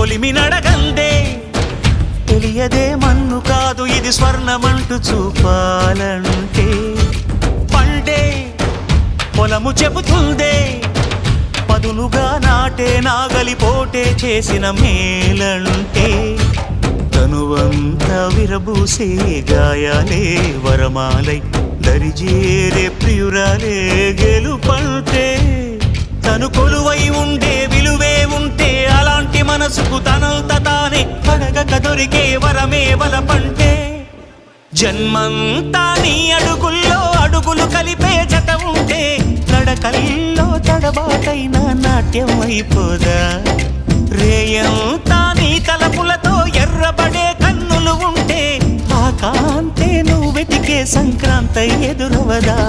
కొలిమి నడగందే తెలియదే మన్ను కాదు ఇది స్వర్ణమంటూ చూపాలంటే పండే పొలము చెబుతుందే పదునుగా నాటే నాగలిపోటే చేసిన మేలంటే తనువంతా విరబూసే గాయాలే వరమాలై దరిజేరే ప్రియురాలే గెలుపంటే తను కొలువై ఉండే విలువే ఉంటే అలాంటి మనసుకు తనంత తానే అడగక దొరికే వరమే వలపంటే జన్మంతా నీ అడుగుల్లో అడుగులు కలిపే జత ఉంటే నడకల్లో తడబాటైన నాట్యం అయిపోదా రేయంతా నీ తలపులతో ఎర్రబడే కన్నులు ఉంటే ఆ కాంతే నువ్వు వెతికే సంక్రాంతి ఎదురవదా